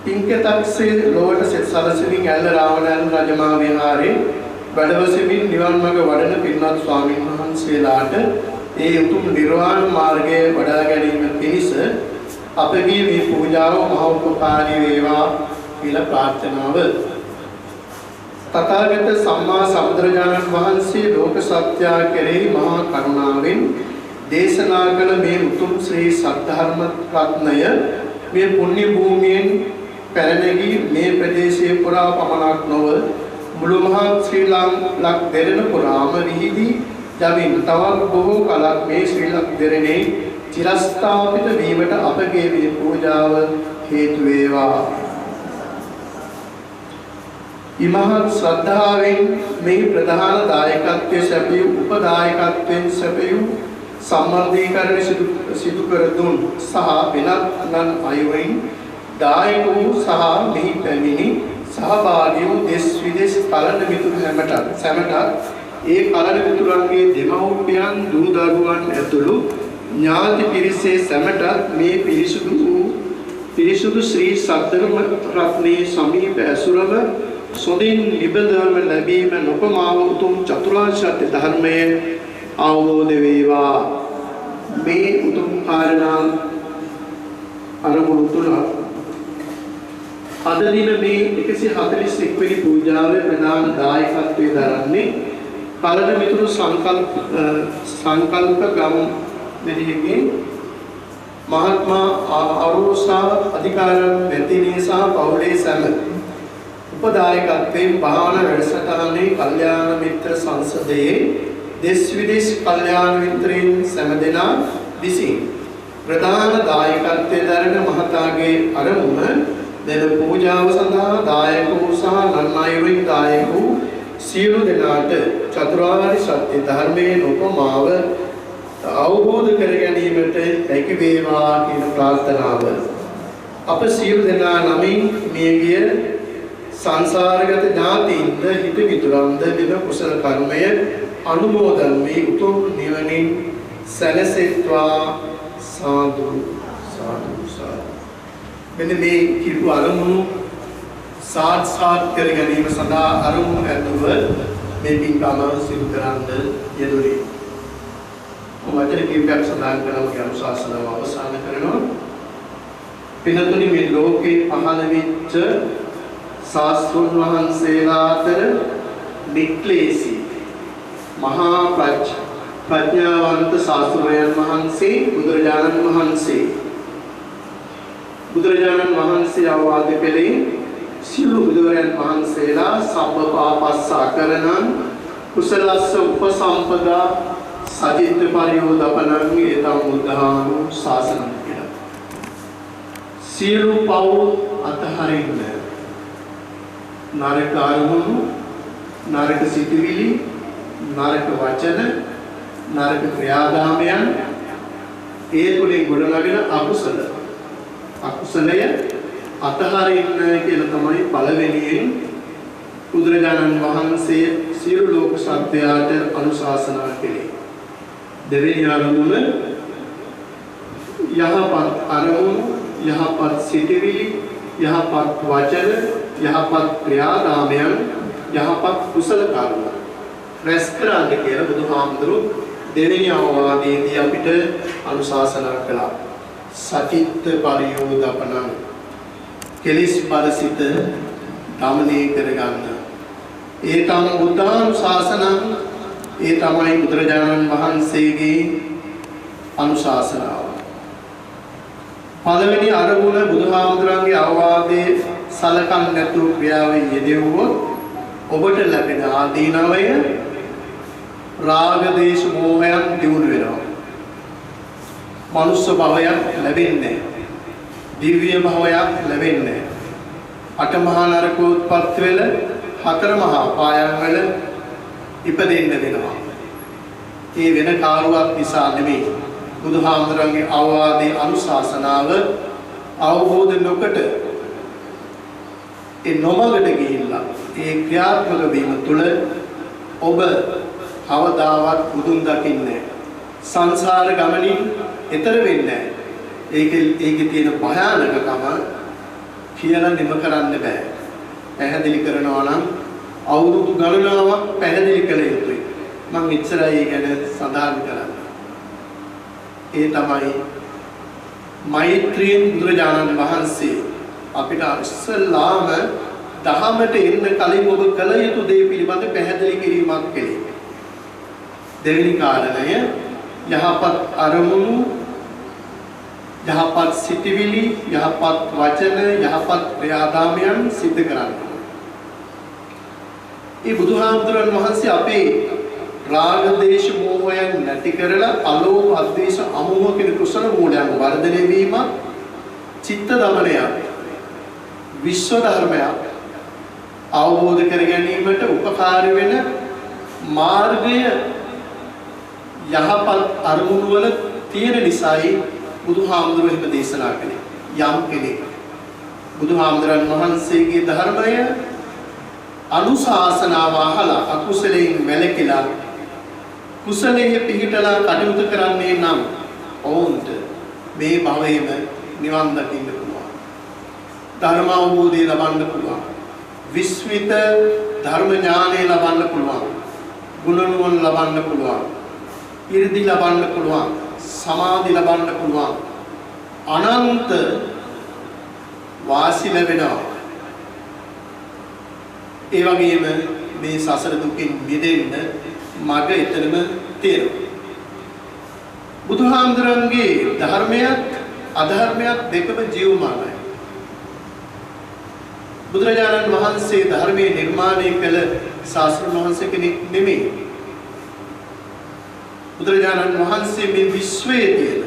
පින්කතක්සේ ලෝවට සෙත් සලසමින් ඇල්ල රාවණයන් රජමා විහාරේ වැඩවසමින් නිවන් මඟ වඩන පින්වත් ස්වාමීන් වහන්සේලාට ඒ උතුම් නිර්වාණ මාර්ගය වඩා ගැනීම පිණිස අපගේ මේ පූජාව මහෝපකාරී වේවා කියලා ප්‍රාර්ථනාව. තථාගත සම්මා සම්බුදුරජාණන් වහන්සේ ලෝක සත්‍යය කෙරෙහි මහා කරුණාවෙන් දේශනා කළ මේ උතුම් ශ්‍රී සද්ධර්ම රත්නය මේ පුණ්‍ය භූමියෙන් පැනනගී මේ ප්‍රදේශයේ පුරා පමණක් නොව මුළු මහත් ශ්‍රී ලංකාවක් දෙරණ පුරාම විහිදී යමින් තවත් බොහෝ කලක් මේ ශ්‍රී ලංකාව දෙරණේ චිරස්ථාපිත වීමට අපගේ මේ පූජාව හේතු වේවා. ඉමහත් ශ්‍රද්ධාවෙන් මේ ප්‍රධාන දායකත්වයේ සැපයූ උපදායකත්වයෙන් සැපයූ සම්බන්ධීකරණ සිදු කර දුන් සහ වෙනත් අනන් අයුරින් දායක වූ සහ මෙහි පැමිණි සහභාගී වූ දෙස් විදෙස් කලන මිතුරු සැමටත් ඒ කලන මිතුරන්ගේ දෙමව්පියන් දූ දරුවන් ඇතුළු ඥාති පිරිසේ සැමටත් මේ පිරිසුදු ශ්‍රී සද්ධර්ම රත්නයේ සමීප ඇසුරම සොඳින් නිබඳවම ලැබීම නොපමාව උතුම් චතුරාර්ය සත්‍ය ධර්මයේ අවබෝධ වේවා. මේ උතුම් කාරණා අරමුණු තුල අද දින මේ 141 වෙනි පූජාවේ ප්‍රධාන දායකත්වයේ දරන්නේ කලන මිතුරු සංකල්ප ගම් මෙහිගේ මහත්මා අරුසා අධිකාර මෙතිනේ සහ පවුලේ සැම උපදායකත්වයෙන් භාවනා වැඩසටහනේ කල්යාණ මිත්‍ර සංසදයේ දෙස් විදේශ කල්යාණ මිත්‍රයන් සැමදෙනා විසින් ප්‍රධාන දායකත්වයේ දරන මහතාගේ අරමුණ දෙන පූජාව සඳහා දායක වූ සහ නන් අයුරින් දායක වූ සියලු දෙනාට චතුරාර්ය සත්‍ය ධර්මයේ උපමාව අවබෝධ කර ගැනීමට හැකි වේවා කියන ප්‍රාර්ථනාව අප සියලු දෙනා නමින් මියගිය සංසාරගත ඥාතීන්ද හිත මිතුරන්ද දින කුසල කර්මය අනුමෝදන් වී උතුම් නිවනින් සැලසෙත්වා සාදු සාදු සාදු. මෙන්න මේ කිරු අරමුණු සාත් කර ගැනීම සඳහා අරමුණු ඇතුව මේ පින්කම සිදු කරන්න යෙදුනේ. වචන කීපයක් සඳහන් කරනවා අනුශාසනාව අවසන් කරනවා. පින්තුනි මේ ලෝකේ පහළ වෙච්ච ශාස්ත්‍රඥ වහන්සේලා අතර නික්ලේශී මහා ප්‍රඥාවන්ත ශාස්ත්‍රඥයන් වහන්සේ බුදුරජාණන් වහන්සේ අවවාද කළේ සියලු බුදුරයන් වහන්සේලා සබ්බපාපස්ස අකරණං කුසලස්ස උපසම්පදා සජිත්ත පරියෝදපනං ඒතම් බුද්ධානු ශාසනං කියලා. සියලු පව් අතහරින්න නරක අරමුණු, නරක සිතුවිලි, නරක වචන, නරක ක්‍රියාදාමයන් ඒ තුලින් ගොඩනගෙන අකුසලය අතහරින්න කියලා තමයි පළවෙනියෙන් බුදුරජාණන් වහන්සේ සියලු ලෝක සත්‍යයට අනුශාසනා කළේ. දෙවෙනි අරමුණ යහපත් අරමුණු, යහපත් සිතුවිලි, යහපත් වචන, යහපත් ක්‍රියාදාමයන්, යහපත් කුසල කර්ම රැස් කරන්න කියලා බුදුහාමුදුරුවෝ දෙවෙනි අවවාදයේදී අපිට අනුශාසනා කළා. සචිත්ත පරියෝදපනං කෙලිස් බරසිත දමනය කරගන්න. ඒ තම බුද්ධානුශාසනං ඒ තමයි බුදුරජාණන් වහන්සේගේ අනුශාසනාව. පළවෙනි අරමුණ බුදුහාමුදුරන්ගේ අවවාදයේ සලකන් නැතුව ක්‍රියාවේ යෙදෙව්වොත් ඔබට ලැබෙන ආදීනවය රාග දේශ මොහයන් දියුණු වෙනවා. මනුෂ්‍ය භවයක් ලැබෙන්නේ නැහැ. දිව්‍ය භවයක් ලැබෙන්නේ නැහැ. අටමහා නරකෝත්පත් වෙල හතර මහා පායන් වල ඉපදෙන්න වෙනවා. ඒ වෙන කාරුවක් නිසා නෙමෙයි. බුදුහාමුදුරන්ගේ අවවාදයේ අනුශාසනාව අවබෝධ නොකොට ඒ නොමගට ගිහිල්ලා ඒ ක්‍රියාත්මක වීම තුළ ඔබ කවදාවත් බුදුන් දකින්නේ සංසාර ගමනින් එතර වෙන්නේ නැහැ. ඒකේ තියෙන භයානකකම කියලා නිම කරන්න බෑ. පැහැදිලි කරනවා නම් අවුරුදු ගණනාවක් පැහැදිලි කළ යුතුයි. මම ඉස්සරහේ ගැන සඳහන් කරන්නේ. ඒ තමයි මෛත්‍රියෙන් බුදුරජාණන් වහන්සේ අපිට ඉස්සල්ලාම දහමට එන්න කලින් ඔබ කළ යුතු දේ පිළිබඳ පැහැදිලි කිරීමක් කළේ. දෙවෙනි කාරණය යහපත් අරමුණු, යහපත් සිතිවිලි, යහපත් වචන, යහපත් ක්‍රියාදාමයන් සිද්ධ කරන්න. ඒ බුදුහාමුදුරන් වහන්සේ අපේ රාග දේශ මොහයන් නැති කරලා අලෝභ අද්වේෂ අමෝහ කියන කුසල මූලයන් වර්ධනය වීම චිත්ත දමනයක් විශ්ව ධර්මයක් අවබෝධ කර ගැනීමට උපකාරී වෙන මාර්ගය යහපත් අරමුණු වල තියෙන නිසායි බුදුහාමුදුරුවෝ එහෙම දේශනා කළේ. යම් කෙනෙක් බුදුහාමුදුරන් වහන්සේගේ ධර්මය අනුශාසනාව අහලා අකුසලයෙන් වැළකීලා කුසලයේ පිහිටලා කටයුතු කරන්නේ නම් ඔවුන්ට මේ භවයේම නිවන් දකින්න පුළුවන්. ධර්ම අවබෝධය ලබන්න පුළුවන්. විස්විත ධර්ම ඥානය ලබන්න පුළුවන්. ගුණ නුවණ ලබන්න පුළුවන්. ඉර්ධි ලබන්න පුළුවන්. සමාධි ලබන්න පුළුවන්. අනන්ත වාසි ලැබෙනවා. ඒ වගේම මේ සසර දුකින් මිදෙන්න මඟ එතනම තියෙනවා. බුදුහාමුදුරන්ගේ ධර්මයක් අධර්මයක් දෙකම ජීවමානයි. බුදුරජාණන් වහන්සේ ධර්මයේ නිර්මාණය කළ ශාස්ත්‍රඥ වහන්සේ කෙනෙක් නෙමෙයි. බුදුරජාණන් වහන්සේ මේ විශ්වයේ තියෙන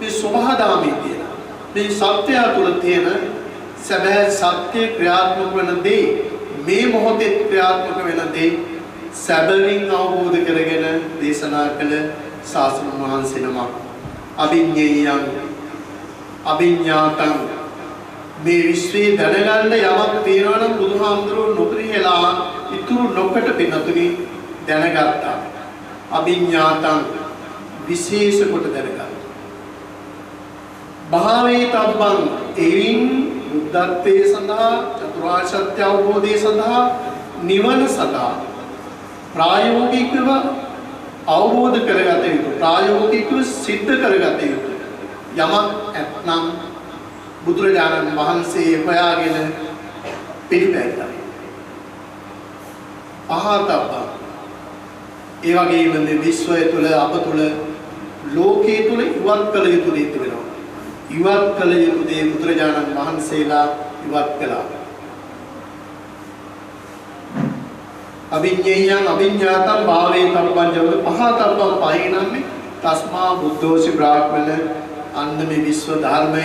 මේ ස්වභාවධාමයේ තියෙන මේ සත්‍යය තුළ තියෙන සැබෑ සත්‍ය ක්‍රියාත්මක වෙන දේ මේ මොහොතේ ක්‍රියාත්මක වෙන දේ සැබවින් අවබෝධ කරගෙන දේශනා කළ ශාස්ත්‍රඥ වහන්සේ නමක්. අභිඤ්ඤේයං අභිඤ්ඤාතං මේ විශ්වයේ දැනගන්න යමක් තියෙනවා නම් බුදුහාමුදුරුවෝ නොපිරිහෙලා ඉතුරු නොකට පින්නතුනි දැනගත්තා. අභිඤ්ඤාතං විශේෂ කොට දැනගත්තා. භාවේ තබ්බං එයින් බුද්ධත්වයේ සඳහා චතුරාර්ය සත්‍ය අවබෝධය සඳහා නිවන සඳහා ප්‍රායෝගිකව අවබෝධ කරගත යුතු ප්‍රායෝගිකව සිද්ධ කරගත යුතු යමක් ඇත්නම් බුදුරජාණන් වහන්සේ හොයාගෙන පිළිපැද්දා. පහතබ්බ ඒ වගේම මේ විශ්වය තුළ අප තුළ ලෝකයේ තුළ ඉවත් කළ යුතු දේ තිබෙනවා. ඉවත් කළ යුතු දේ බුදුරජාණන් වහන්සේලා ඉවත් කළා. අභිඤ්ඤේයං අභිඤ්ඤාතං භාවේ තබ්බං ජවද පහතබ්බං පහිනම්මේ තස්මා බුද්ධෝසි බ්‍රාහ්මණ අන්න මේ විශ්ව ධර්මය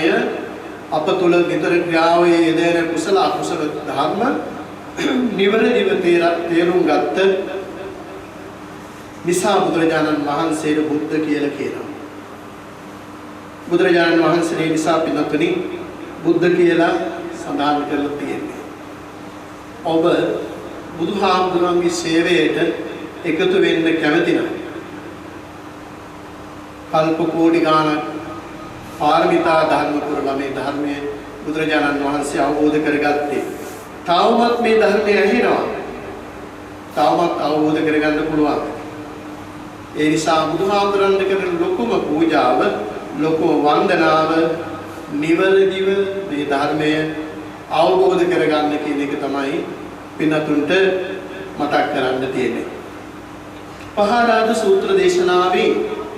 අප තුළ විතර ක්‍රියාවේ යෙදෙන කුසල අකුසල ධර්ම නිවැරදිව තේරුම් ගත්ත නිසා බුදුරජාණන් වහන්සේට බුද්ධ කියලා කියනවා. බුදුරජාණන් වහන්සේ නිසා පින්නතුනි බුද්ධ කියලා සඳහන් කරලා තියෙන්නේ. ඔබ බුදුහාමුදුරන්ගේ සේවයට එකතු වෙන්න කැමති නම් කල්ප කෝටි ගාණක් පාරමිතා ධර්ම පුරලා මේ ධර්මයේ බුදුරජාණන් වහන්සේ අවබෝධ කරගත්තේ. තවමත් මේ ධර්මය ඇහෙනවා. තවමත් අවබෝධ කරගන්න පුළුවන්. ඒ නිසා බුදුහාමුදුරන්ට කරන ලොකුම පූජාව, ලොකුම වන්දනාව නිවැරදිව මේ ධර්මය අවබෝධ කරගන්න කියන එක තමයි පින්නතුන්ට මතක් කරන්න තියෙන්නේ. පහාරාද සූත්‍ර දේශනාවේ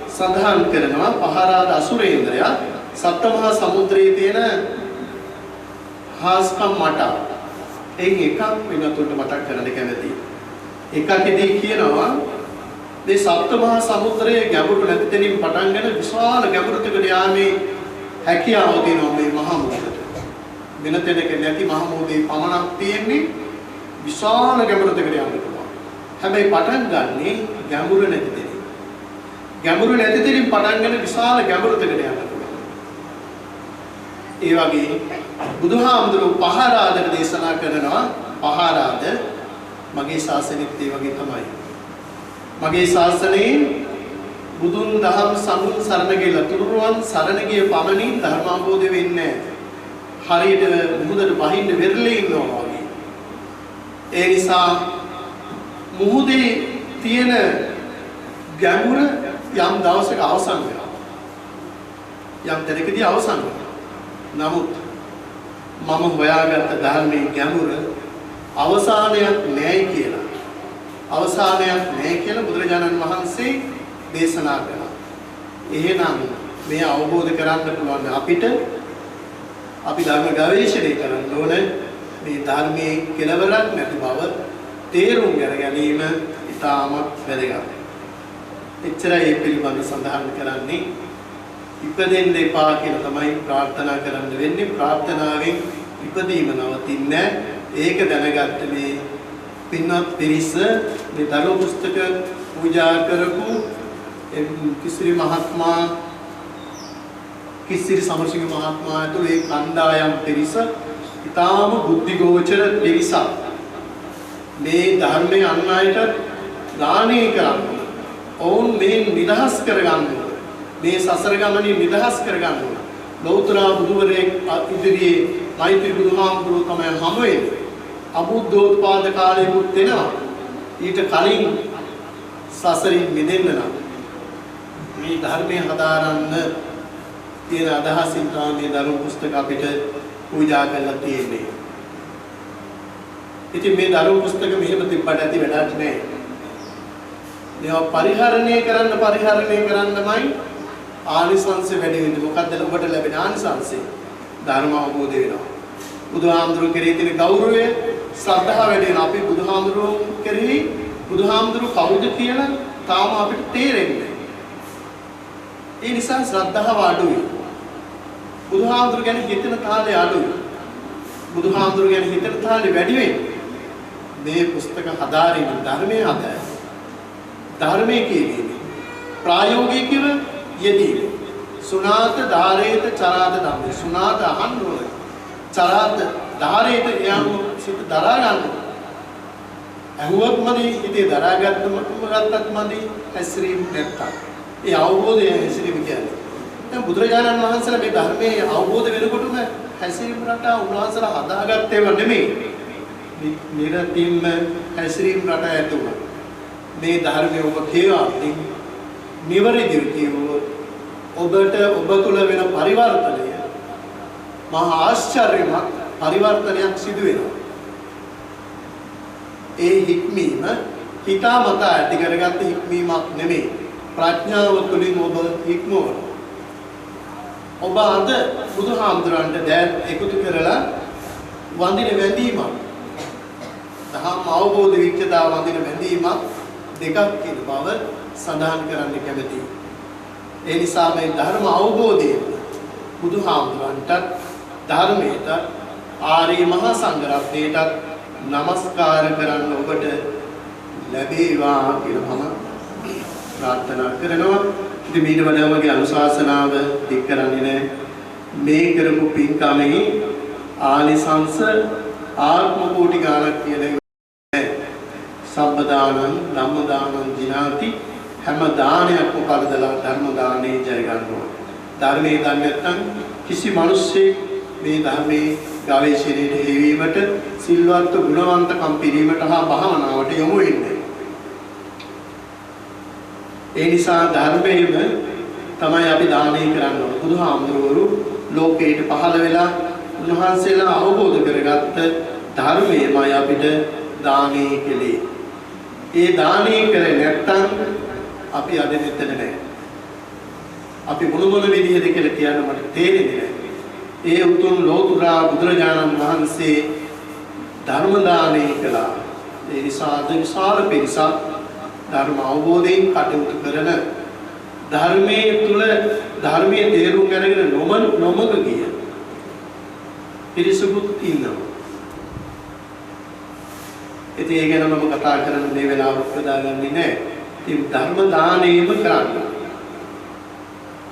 සඳහන් කරනවා පහාරාද අසුරේන්ද්‍රයා සප්තමහා සමුද්‍රයේ තියෙන හාස්කම් මට එයින් එකක් වෙනතුන්ට මතක් කරන්න කැමතියි. එකකදී කියනවා මේ සප්තමහා සමුද්‍රයේ ගැඹුරු නැති තැනින් පටන් ගෙන විශාල ගැඹුරකට යාමේ හැකියාව තියෙනවා මේ මහා මුහුදට. වෙන තැනක නැති මහා මුහුදේ පමණක් තියෙන්නේ විශාල ගැඹුරකට යන්න පුළුවන්. හැබැයි පටන් ගන්නේ ගැඹුරු නැති තැනින්. ගැඹුරු නැති තැනින් පටන් ගෙන විශාල ගැඹුරකට යන්න පුළුවන්. ඒ වගේ බුදුහාමුදුරුවෝ පහාරාදට දේශනා කරනවා පහාරාද මගේ ශාසනෙත් ඒ වගේ තමයි. මගේ ශාසනයේ බුදුන් දහම් සමුන් සරණ ගියලා තුරුරුවන් සරණ ගිය පමණින් ධර්ම අවබෝධ වෙන්නේ නැහැ. හරියට මුහුදට බහින්න වෙරළේ ඉන්නවා වගේ. ඒ නිසා මුහුදේ තියෙන ගැඹුර යම් දවසක අවසන් වෙනවා. යම් තැනකදී අවසන් වෙනවා. නමුත් මම හොයාගත්ත ධර්මයේ ගැඹුර අවසානයක් නැහැ කියලා. අවසානයක් නැහැ කියලා බුදුරජාණන් වහන්සේ දේශනා කළා. එහෙනම් මේ අවබෝධ කරගන්න පුළුවන් අපිට අපි ධර්ම ගවේෂණය කරන්න ඕනේ. මේ ධර්මයේ කෙලවරක් නැති බව තේරුම් ගැනීම ඉතාමත් වැදගත්. එච්චරයි මේ පිළිබඳව සඳහන් කරන්නේ. ඉපදෙන්න එපා කියලා තමයි ප්‍රාර්ථනා කරන්න වෙන්නේ. ප්‍රාර්ථනාවෙන් ඉපදීම නවතින්නේ. ඒක දැනගත්ත මේ පින්වත් පිරිස මේ ධර්ම පුස්තක පූජා කරපු කිසිරි මහත්මයා කිසිරි සමරසිංහ මහත්මයා ඇතුළු ඒ කණ්ඩායම් පිරිස ඊටාම බුද්ධිගෝචර පිරිසක්. මේ ධර්මයේ අන් අයට දානය කරන්න. ඔවුන් මේ නිදහස් කරගන්න. මේ සසර ගමනේ නිදහස් කරගන්න. ලෞතර බුදුවරයෙක් ඉදිරියේ මෛත්‍රී බුදුහාමුදුරුවෝ තමයි හමු වෙන්නේ. අබුද්ධෝත්පාද කාලෙකුත් වෙනවා. ඊට කලින් සසරින් මිදෙන්න නම් මේ ධර්මයේ හදාරන්න තියෙන අදහසින් තමයි මේ ධර්ම පුස්තක අපිට පූජා කරලා තියෙන්නේ. ඉතින් මේ ධර්ම පුස්තක මෙහෙම තිබ්බට ඇති වැඩක් නැහැ. මේවා පරිහරණය කරන්නමයි ආනිසංස වැඩි වෙන්නේ. මොකද්ද ඔබට ලැබෙන ආනිසංසය? ධර්ම අවබෝධ වෙනවා. බුදුහාමුදුරු කෙරෙහි තියෙන ගෞරවය ශ්‍රද්ධාව වැඩි වෙනවා. අපි බුදුහාමුදුරු කෙරෙහි බුදුහාමුදුරු කවුද කියලා තාම අපිට තේරෙන්නේ නැහැ. ඒ නිසා ශ්‍රද්ධාව අඩුයි. බුදුහාමුදුරු ගැන හිතන තාලේ අඩුයි. බුදුහාමුදුරු ගැන හිතන තාලේ වැඩි වෙන්නේ. මේ පුස්තක හදාරින ධර්මයේ හදායි. ධර්මයේ කියන්නේ ප්‍රායෝගිකව යෙදී සුනාත ධාරේත චරාත ධම්මේ සුනාත අහන්න ඕනේ. චරාත ධාරේත යම් සිත දරා ගන්න. අහුවක් මදි හිතේ දරාගත්තම ගත්තත් මදි හැසිරීම නැත්තම්. ඒ අවබෝධය හැසිරීම කියන්නේ. දැන් බුදුරජාණන් වහන්සේලා මේ ධර්මයේ අවබෝධ වෙනකොටම හැසිරීම රටා උන්වහන්සේලා හදාගත්තේව නෙමෙයි. නිරතිම්ම හැසිරීම රටා ඇතුළත. මේ ධර්මයේ ඔබ කියවා නිවැරදිව කියවුවොත් ඔබට ඔබ තුළ වෙන පරිවර්තනය මහා ආශ්චර්යමත් පරිවර්තනයක් සිදු වෙනවා. ඒ හික්මීම හිතාමතා ඇති කරගත්ත හික්මීමක් නෙමෙයි. ප්‍රඥාව තුළින් ඔබ හික්මවන. ඔබ අද බුදුහාමුදුරන්ට දැන් එකතු කරලා වඳින වැඳීමක්. දහම් අවබෝධ විච්ඡේදා වඳින වැඳීමක් දෙකක් කියන බව සඳහන් කරන්න කැමැතියි. ඒ නිසා මේ ධර්ම අවබෝධය බුදුහාමුදුරන්ට ධර්මයට ආර්ය මහා සංඝරත්නයට නමස්කාර කරන්න ඔබට ලැබේවා කියලා මම ප්‍රාර්ථනා කරනවා. ඉතින් මීට වඩා වගේ අනුශාසනාව දික් කරන්නේ නැහැ. මේ කරපු පින්කමේ ආනිසංස ආත්ම කෝටි ගාණක් කියලා සබ්බ දානං ධම්ම දානං ජිනාති හැම දානයක්ම පරදලා ධර්ම දානේ ජය ගන්නවා. ධර්මයේ දන්නේ නැත්නම් කිසි මිනිස්සෙක් මේ ධර්මයේ ගවේෂණයට හේවීමට සිල්වත් ගුණවන්තකම් පිරීමට හා භාවනාවට යොමු වෙන්නේ. ඒ නිසා ධර්මයේම තමයි අපි දානය කරන්න ඕන. බුදුහාමුදුරුවෝ ලෝකයට පහළ වෙලා උන්වහන්සේලා අවබෝධ කරගත්ත ධර්මයමයි අපිට දානය කෙලේ. ඒ දානය කරේ නැත්නම් අපි අද මෙතන නැහැ. අපි මොන විදිහද කියලා කියන්න මට තේරෙන්නේ නැහැ. ඒ උතුම් ලෝතුරා බුදුරජාණන් වහන්සේ ධර්ම දානය කළා. ඒ නිසා අද විශාල පිරිසක් ධර්ම අවබෝධයෙන් කටයුතු කරන ධර්මයේ තුල ධර්මයේ තේරුම් ගන්න නොමග ගිය පිරිසකුත් ඉන්නවා. ඒ ගැන මම කතා කරන්න මේ වෙලාවට ප්‍රදාගන්නේ නැහැ. ඉතින් ධර්ම දානයම කරන්න.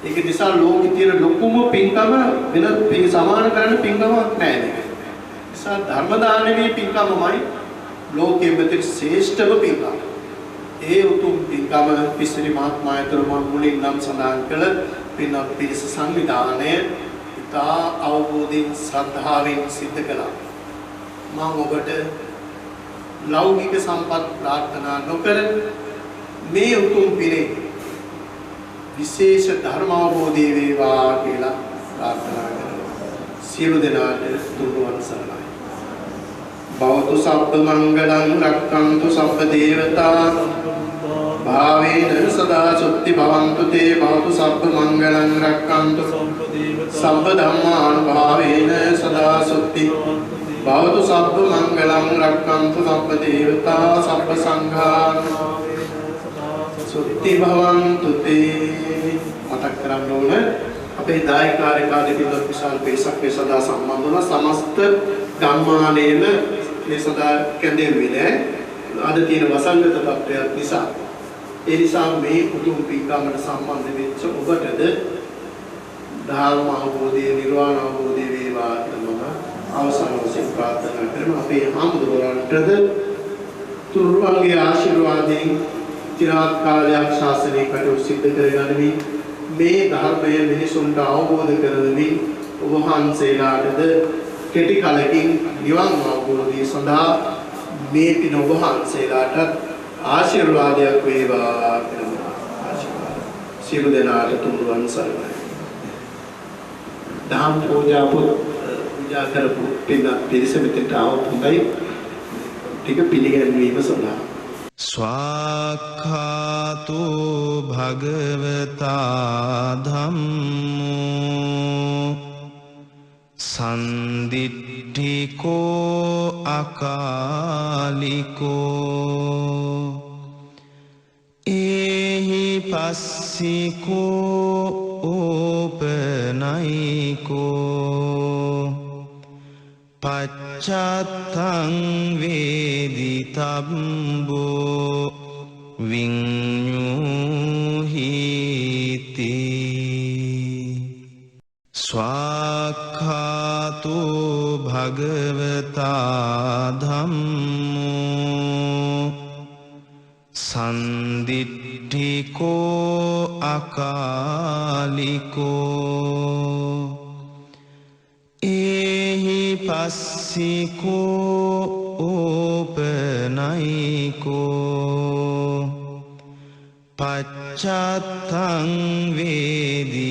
ඒක නිසා ලෝකෙ තියෙන ලොකුම පින්කම වෙන පින් සමාන කරන්න පින්කමක් නැහැ නේද? නිසා ධර්ම දානමේ පින්කමමයි ලෝකෙම තියෙන ශ්‍රේෂ්ඨම පින්කම. ඒ උතුම් පින්කම පිස්සරි මහත්මයාතර මම මුලින් නම් සඳහන් කළ පින්වත් පිරිස සංවිධානය ඉතා අවබෝධයෙන් ශ්‍රද්ධාවෙන් සිද්ධ කළා. මම ඔබට ලෞකික සම්පත් ප්‍රාර්ථනා නොකර මේ උතුම් පිරේ විශේෂ ධර්ම අවබෝධය වේවා කියලා ප්‍රාර්ථනා කරනවා. සියලු දෙනාට තුනුවන් සරණයි. භවතු සබ්බ මංගලං රක්ඛන්තු සබ්බ දේවතා භාවේන සදා සුත්ති භවන්තු තේ භවතු සබ්බ මංගලං රක්ඛන්තු සබ්බ ධම්මානුභාවේන සදා සුත්ති භවතු සබ්බ මංගලං රක්ඛන්තු සබ්බ දේවතා සබ්බ සංඝා සුත්ති භවන්තු තේ. මතක් කරන්න ඕන අපේ දායකාරකාදී පිළිබඳ විශාල පිරිසක් මේ සදා සම්බන්ධ වන සමස්ත ගම්මානයේම මේ සදා කැඳෙන්නේ අද තියෙන වසංගත තත්ත්වයක් නිසා. ඒ නිසා මේ උතුම් පින්කමට සම්බන්ධ වෙච්ච ඔබටද ධර්ම අවබෝධය නිර්වාණ අවබෝධය වේවා කියලා අවසන් වශයෙන් ප්‍රාර්ථනා කරනවා. අපේ හාමුදුරුවන්ටද තුරුවන්ගේ ආශිර්වාදයෙන් চিරාත් කාලයක් ශාසනය කටයුතු සිද්ධ කරගනිමින් මේ ධර්මය මිනිසුන්ට අවබෝධ කරගනිමින් ඔබ වහන්සේලාටද කෙටි කලකින් නිවන් අවබෝධය සඳහා මේ පින ඔබ වහන්සේලාට ආශිර්වාදයක් වේවා කියලා ආශිර්වාද. සියලු දෙනාට තුනුවන් සරණයි. දහම් පූජා කරපු පිරිස මෙතෙන්ට ආවොත් හොඳයි. ටික පිළිගැන්වීම සඳහා ස්වාක්ඛාතු භගවතා ධම්මෝ සන්දිට්ඨිකෝ අකාලිකෝ ඒහි පස්සිකෝ ඕපනයිකෝ පච්චත්තං වේදිතබ්බෝ විඤ්ඤූහිති ස්වාක්ඛාතු භගවතා ධම්මෝ සන්දිට්ඨිකෝ අකාලිකෝ ඒහි පස්සිකෝ ඕපනයිකෝ පච්චත්තං වේදිතබ්බෝ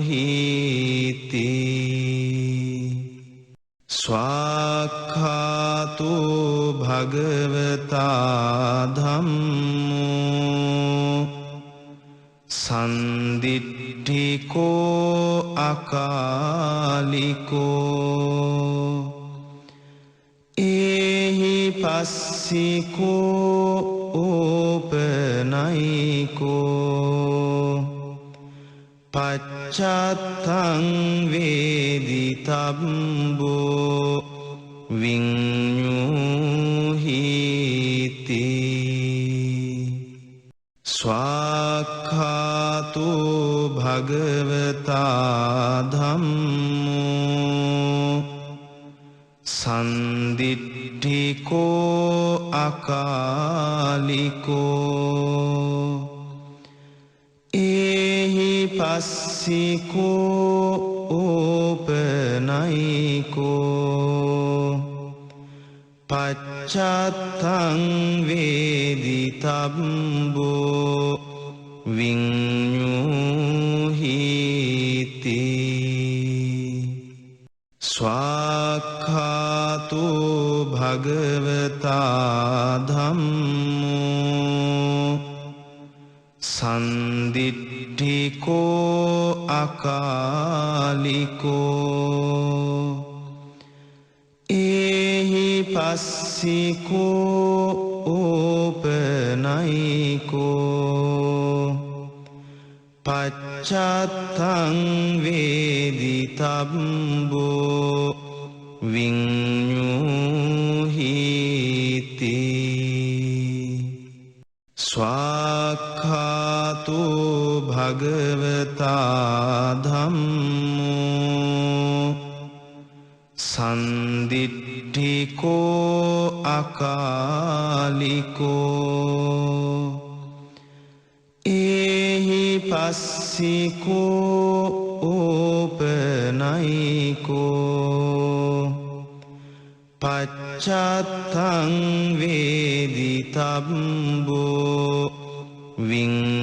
විඤ්ඤූහිති ස්වාක්ඛාතු භගවතා ධම්මෝ සන්දිට්ඨිකෝ අකාලිකෝ ඒහි පස්සිකෝ ඕපනයිකෝ පච්චත්තං වේදිතබ්බෝ විඤ්ඤූහිති ස්වාක්ඛාතු භගවතා ධම්මෝ සන්දිට්ඨිකෝ අකාලිකෝ ඒහි පස්සිකෝ ඕපනයිකෝ පච්චත්තං වේදිතබ්බෝ විඤ්ඤූහිති ස්වාක්ඛාතු භගවතා ධම්මෝ සන්දිට්ඨිකෝ අකාලිකෝ ඒහි පස්සිකෝ ඕපනයිකෝ පච්චත්තං වේදිතබ්බෝ විඤ්ඤූහිති ස්වාක්ඛාතු භගවතා ධම්මෝ සන්දිට්ඨිකෝ අකාලිකෝ ඒහි පස්සිකෝ ඕපනයිකෝ පච්චත්තං වේදිතබ්බෝ විඤ්ඤූහිති